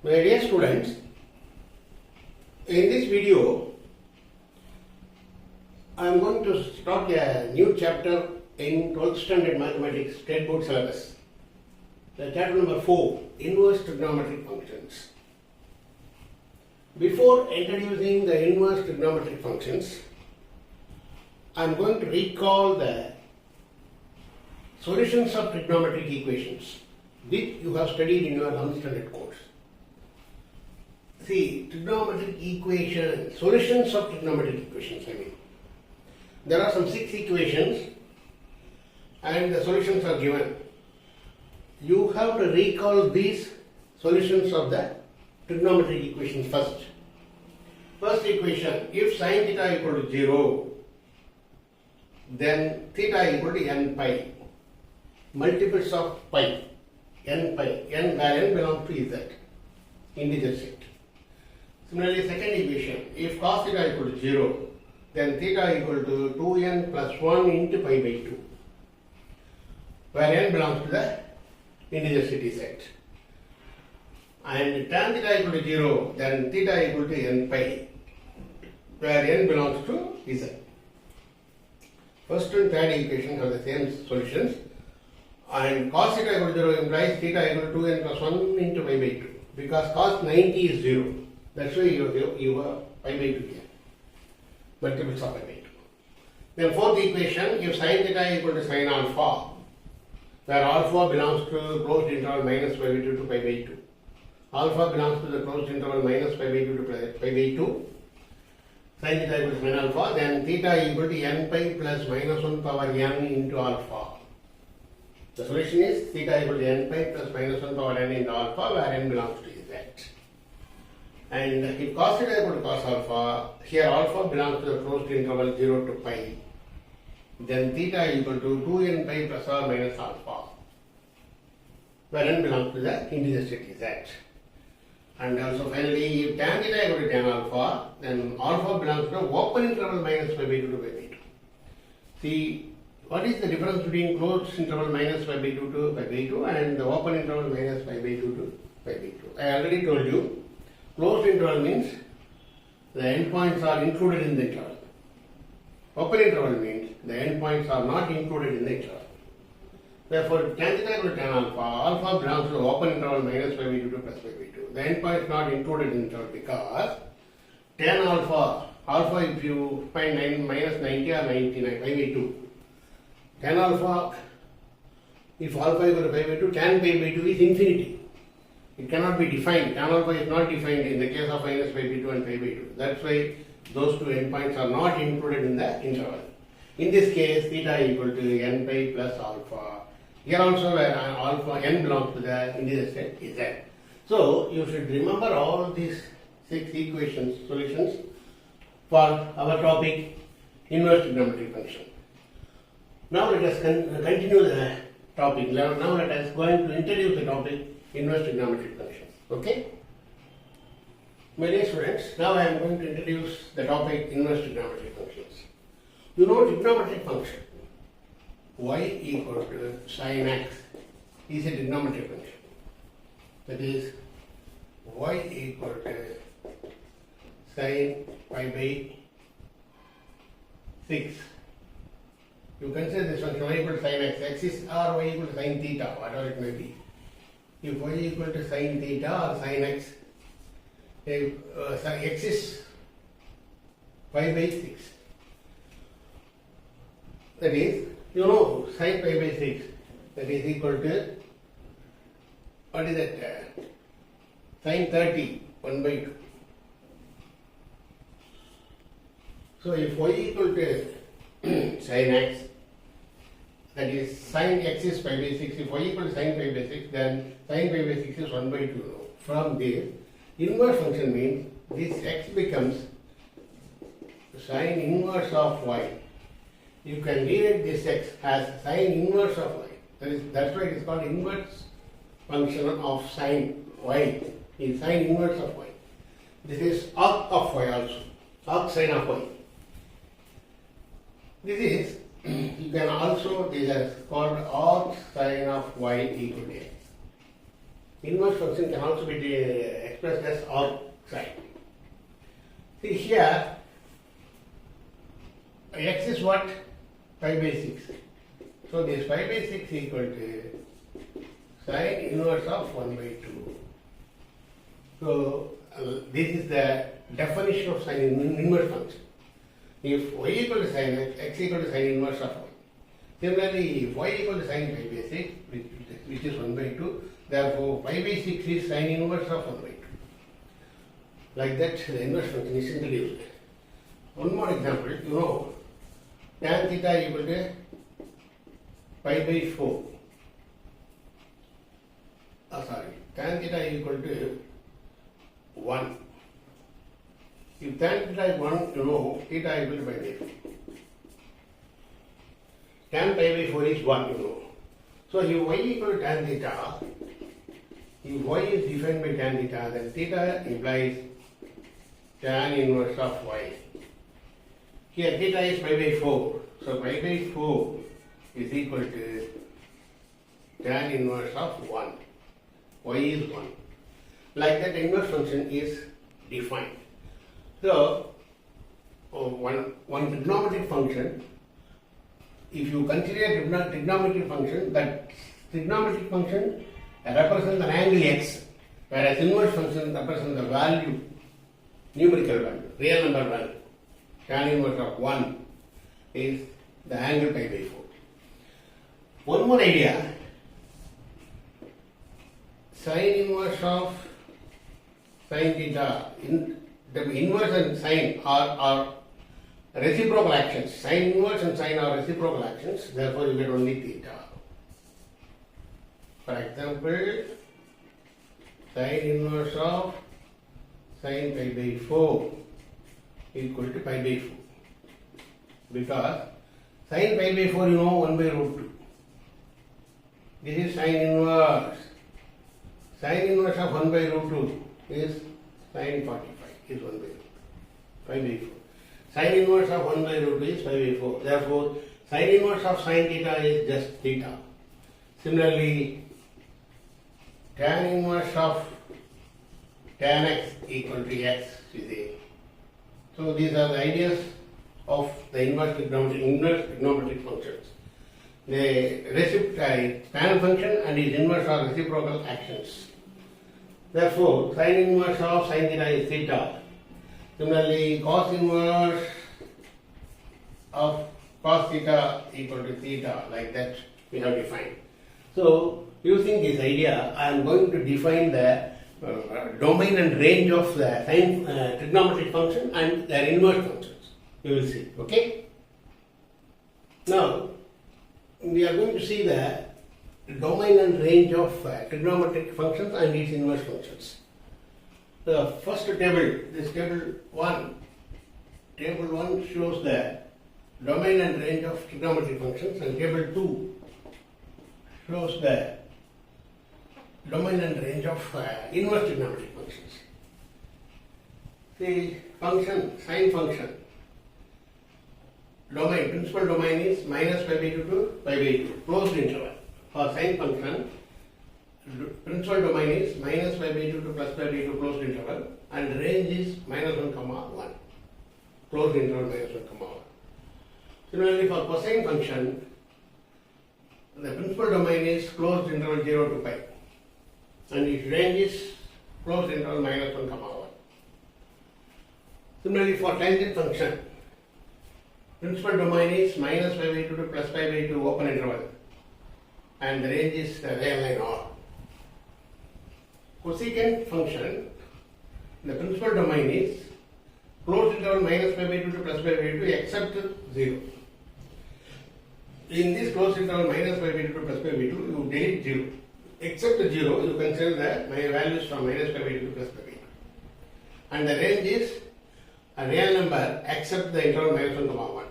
My dear students, in this video I am going to start a new chapter in 12th standard mathematics state board syllabus. The chapter number 4, Inverse Trigonometric Functions. Before introducing the inverse trigonometric functions, I am going to recall the solutions of trigonometric equations which you have studied in your 11th standard course. See, trigonometric equations, solutions of trigonometric equations, There are some 6 equations and the solutions are given. You have to recall these solutions of the trigonometric equations first. First equation, if sin theta equal to 0, then theta equal to n pi. Multiples of pi, n pi, n where n belongs to z, integer set. Similarly, second equation, if cos theta equal to 0, then theta equal to 2n plus 1 into pi by 2, where n belongs to the integer set. And tan theta equal to 0, then theta equal to n pi, where n belongs to z. First and third equation have the same solutions, and cos theta equal to 0 implies theta equal to 2n plus 1 into pi by 2, because cos 90 is 0. That's why you have pi by 2 here, multiples of pi by 2. Then fourth equation, if sin theta equal to sin alpha, where alpha belongs to closed interval minus pi by 2 to pi by 2. Alpha belongs to the closed interval minus pi by 2 to pi by 2. Sin theta equal to sin alpha, then theta equal to n pi plus minus 1 power n into alpha. The solution is theta equal to n pi plus minus 1 power n into alpha, where n belongs to z. And if cos theta equal to cos alpha, here alpha belongs to the closed interval 0 to pi, then theta equal to 2n pi plus or minus alpha, where n belongs to the integer set z. And also finally, if tan theta equal to tan alpha, then alpha belongs to the open interval minus pi by 2 to pi by 2. See, what is the difference between closed interval minus pi by 2 to pi by 2 and the open interval minus pi by 2 to pi by 2? I already told you, closed interval means the endpoints are included in the interval. Open interval means the endpoints are not included in the interval. Therefore, tan theta equal to tan alpha, alpha belongs to the open interval minus pi by 2 to plus pi by 2. The endpoint is not included in the interval because tan alpha, if you find minus 90 or 99, pi by 2. Tan alpha, if alpha equal to pi by 2, tan pi by 2 is infinity. It cannot be defined. Tan alpha is not defined in the case of minus pi by 2 and pi by 2. That's why those two endpoints are not included in the interval. In this case, theta equal to n pi plus alpha. Here also where alpha n belongs to the integer set z. So you should remember all these 6 equations, solutions for our topic inverse trigonometric function. Now let us continue the topic. Now let us going to introduce the topic inverse trigonometric functions. Okay? My dear students, now I am going to introduce the topic inverse trigonometric functions. You know trigonometric function y equal to sin x is a trigonometric function. That is y equal to sin pi by 6. You consider this function y equal to sin x, x is or y equal to sin theta, whatever it may be. If y equal to sin theta or sin x, if x is pi by 6, that is, you know, sin pi by 6, that is equal to, what is that, sin 30, 1 by 2. So if y equal to sin x, that is sin x is pi by 6, if y equal to sin pi by 6, then sin pi by 6 is 1 by 2. From this, inverse function means this x becomes sin inverse of y. You can rewrite this x as sin inverse of y. That's why it is called inverse function of sin y. Is sin inverse of y. This is arc of y also. Arc sin of y. This is, you can also, these are called arc sin of y equal to x. Inverse function can also be expressed as arc sine. See here, x is what? Pi by 6. So this pi by 6 equal to sine inverse of 1 by 2. So this is the definition of sine inverse function. If y equal to sine x equal to sine inverse of 1. Similarly, if y equal to sine pi by 6, which is 1 by 2, therefore pi by 6 is sine inverse of 1 by 2. Like that, the inverse function is introduced. One more example, you know, tan theta equal to pi by 4. Tan theta equal to 1. If tan theta is 1, you know, theta equal to pi by 4. Tan pi by 4 is 1, you know. So if y equal to tan theta, if y is defined by tan theta, then theta implies tan inverse of y. Here theta is pi by 4. So pi by 4 is equal to tan inverse of 1. Y is 1. Like that, inverse function is defined. So one trigonometric function, if you consider a trigonometric function, that trigonometric function represents an angle x, whereas inverse function represents the value, numerical value, real number value. Tan inverse of 1 is the angle pi by 4. One more idea, sine inverse of sine theta, the inverse and sine are reciprocal actions. Sine inverse and sine are reciprocal actions, therefore you get only theta. For example, sine inverse of sine pi by 4 equal to pi by 4. Because sine pi by 4, you know, 1 by root 2. This is sine inverse. Sine inverse of 1 by root 2 is sine 45, is 1 by root 2. Pi by 4. Sine inverse of 1 by root 2 is pi by 4. Therefore, sine inverse of sine theta is just theta. Similarly, tan inverse of tan x equal to x is A. So these are the ideas of the inverse trigonometric functions. The tan function and its inverse are reciprocal actions. Therefore, sine inverse of sine theta is theta. Similarly, cos inverse of cos theta equal to theta, like that we have defined. So, using this idea, I am going to define the domain and range of the sine trigonometric function and their inverse functions. You will see, okay? Now, we are going to see the domain and range of trigonometric functions and its inverse functions. The first table, this table 1 shows the domain and range of trigonometric functions, and table 2 shows the domain and range of inverse trigonometric functions. The function, sine function, domain, principal domain is minus pi by 2 to pi by 2, closed interval. For sine function, principal domain is minus pi by 2 to plus pi by 2, closed interval, and range is minus 1 comma 1, closed interval minus 1 comma 1. Similarly, for cosine function, the principal domain is closed interval 0 to pi, and its range is closed interval minus 1 comma 1. Similarly, for tangent function, principal domain is minus pi by 2 to plus pi by 2, open interval, and the range is the real line R. Cosecant function, the principal domain is closed interval minus pi by 2 to plus pi by 2 except 0. In this closed interval minus pi by 2 to plus pi by 2, you delete 0. Except 0, you consider the values from minus pi by 2 to plus pi by 2. And the range is a real number except the interval minus 1 comma 1.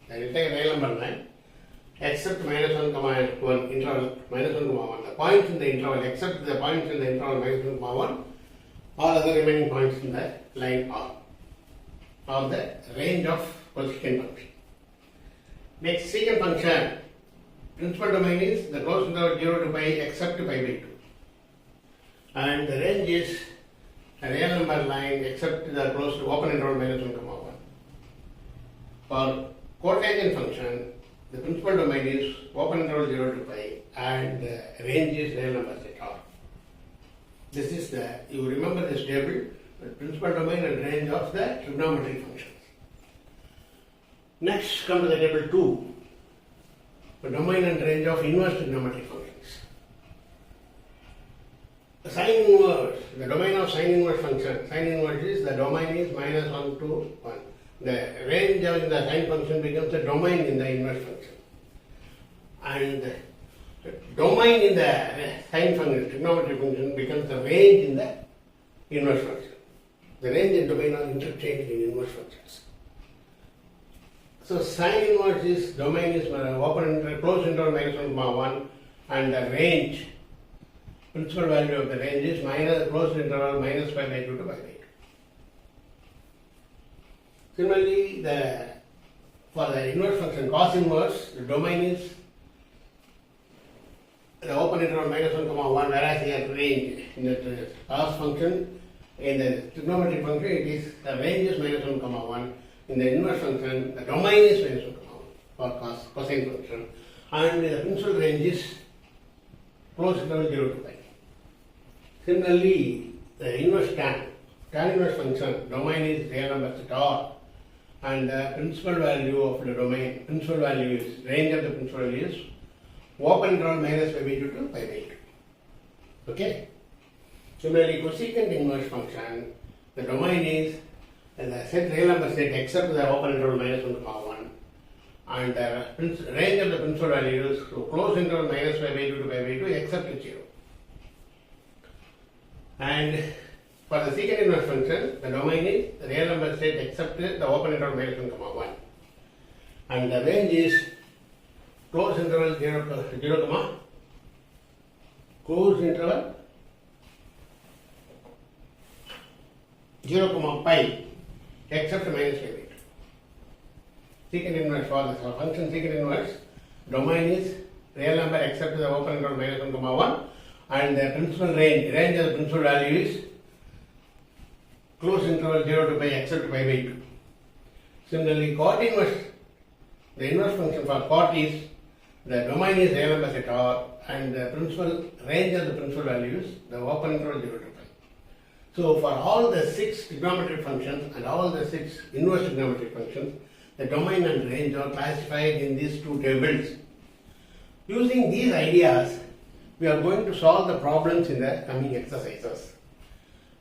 Then you take a real number 9 except minus 1 comma 1 interval minus 1 comma 1. The points in the interval except the points in the interval minus 1 comma 1, all other remaining points in the line R, or the range of cosecant function. Next, secant function, principal domain is the closed interval 0 to pi except pi by 2. and the range is a real number line except the closed open interval minus 1 comma 1. For cotangent function, the principal domain is open interval 0 to pi and the range is real number set R. This is you remember this table, the principal domain and range of the trigonometric functions. Next, come to the table 2, the domain and range of inverse trigonometric functions. The sine inverse, the domain of sine inverse function, sine inverse is the domain is minus 1 to 1. The range of the sine function becomes the domain in the inverse function. And the domain in the sine function, trigonometric function becomes the range in the inverse function. The range and domain are interchanged in inverse functions. So sine inverse is domain is open closed interval minus 1 comma 1 and the range, principal value of the range is minus closed interval minus pi by 2 to pi by 2. Similarly, for the inverse function cos inverse, the domain is the open interval minus 1 comma 1, whereas here range in the cos function, in the trigonometric function it is the range is minus 1 comma 1. In the inverse function, the domain is minus 1 comma 1 for cosine function, and the principal range is closed interval 0 to pi. Similarly, the inverse tan inverse function, domain is real number set R, and the principal value of the domain, principal value is, range of the principal value is open interval minus pi by 2 to pi by 2. Okay? Similarly, cosecant inverse function, the domain is the set real number set except the open interval minus 1 comma 1, and the range of the principal value is closed interval minus pi by 2 to pi by 2 except it's 0. And for the secant inverse function, the domain is the real number set except the open interval minus 1 comma 1, and the range is closed interval 0 comma closed interval 0 comma pi except minus pi by 2. Secant inverse for the function secant inverse, domain is real number except the open interval minus 1 comma 1, and the principal range of the principal value is closed interval 0 to pi except pi by 2. Similarly, cot inverse, the inverse function for cot is the domain is real number set R, and the principal range of the principal value is the open interval 0 to pi. So for all the 6 trigonometric functions and all the 6 inverse trigonometric functions, the domain and range are classified in these 2 tables. Using these ideas, we are going to solve the problems in the coming exercises.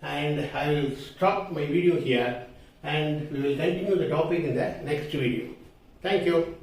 And I will stop my video here and we will continue the topic in the next video. Thank you.